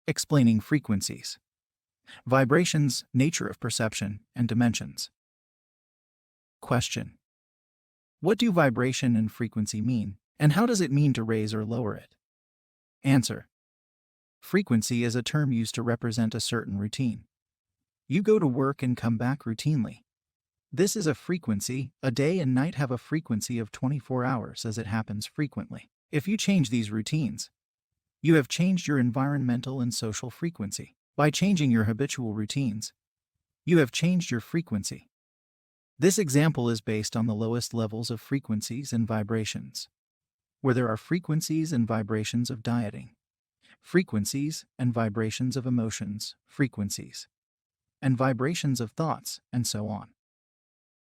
Explaining frequencies, vibrations, nature of perception, and dimensions. Question: what do vibration and frequency mean, and how does it mean to raise or lower it? Answer: frequency is a term used to represent a certain routine. You go to work and come back routinely. This is a frequency. A day and night have a frequency of 24 hours as it happens frequently. If you change these routines, you have changed your environmental and social frequency. By changing your habitual routines, you have changed your frequency. This example is based on the lowest levels of frequencies and vibrations, where there are frequencies and vibrations of dieting, frequencies and vibrations of emotions, frequencies, and vibrations of thoughts, and so on.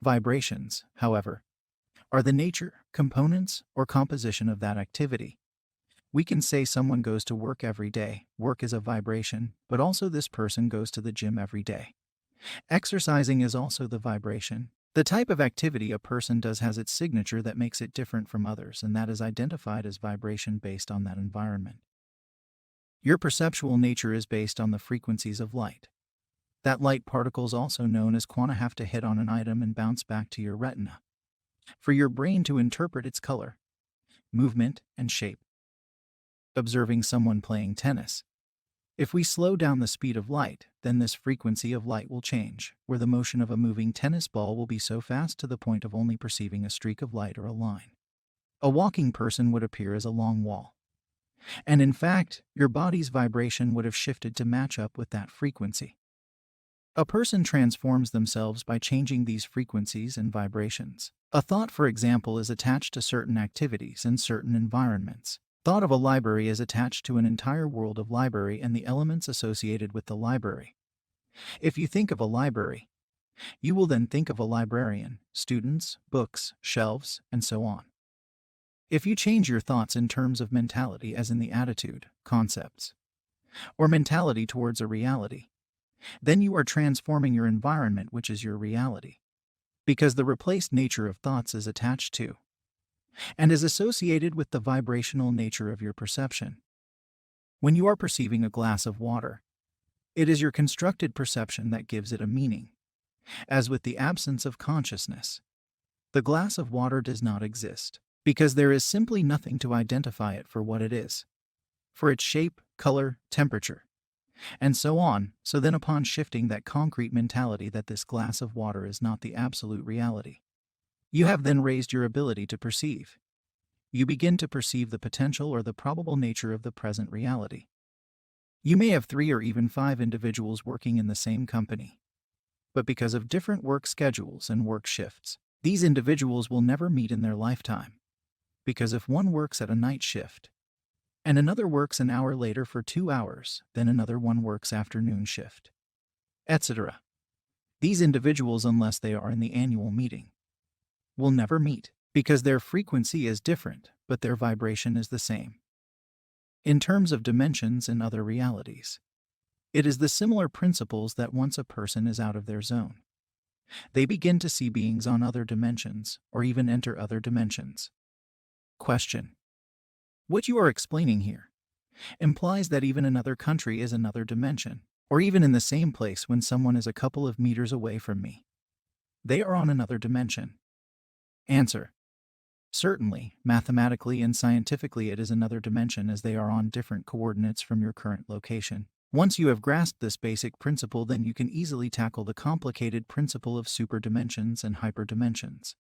Vibrations, however, are the nature, components, or composition of that activity. We can say someone goes to work every day. Work is a vibration, but also this person goes to the gym every day. Exercising is also the vibration. The type of activity a person does has its signature that makes it different from others, and that is identified as vibration based on that environment. Your perceptual nature is based on the frequencies of light. That light particles, also known as quanta, have to hit on an item and bounce back to your retina for your brain to interpret its color, movement, and shape. Observing someone playing tennis. If we slow down the speed of light, then this frequency of light will change, where the motion of a moving tennis ball will be so fast to the point of only perceiving a streak of light or a line. A walking person would appear as a long wall. And in fact, your body's vibration would have shifted to match up with that frequency. A person transforms themselves by changing these frequencies and vibrations. A thought, for example, is attached to certain activities and certain environments. Thought of a library is attached to an entire world of library and the elements associated with the library. If you think of a library, you will then think of a librarian, students, books, shelves, and so on. If you change your thoughts in terms of mentality, as in the attitude, concepts, or mentality towards a reality, then you are transforming your environment, which is your reality, because the replaced nature of thoughts is attached to and is associated with the vibrational nature of your perception. When you are perceiving a glass of water, it is your constructed perception that gives it a meaning. As with the absence of consciousness, the glass of water does not exist, because there is simply nothing to identify it for what it is, for its shape, color, temperature, and so on. So then, upon shifting that concrete mentality that this glass of water is not the absolute reality, you have then raised your ability to perceive. You begin to perceive the potential or the probable nature of the present reality. You may have 3 or even 5 individuals working in the same company, but because of different work schedules and work shifts, these individuals will never meet in their lifetime. Because if one works at a night shift, and another works an hour later for 2 hours, then another one works afternoon shift, etc., these individuals, unless they are in the annual meeting, will never meet, because their frequency is different, but their vibration is the same. In terms of dimensions and other realities, it is the similar principles that once a person is out of their zone, they begin to see beings on other dimensions, or even enter other dimensions. Question: what you are explaining here implies that even another country is another dimension, or even in the same place when someone is a couple of meters away from me, they are on another dimension. Answer: certainly, mathematically and scientifically it is another dimension, as they are on different coordinates from your current location. Once you have grasped this basic principle, then you can easily tackle the complicated principle of superdimensions and hyperdimensions.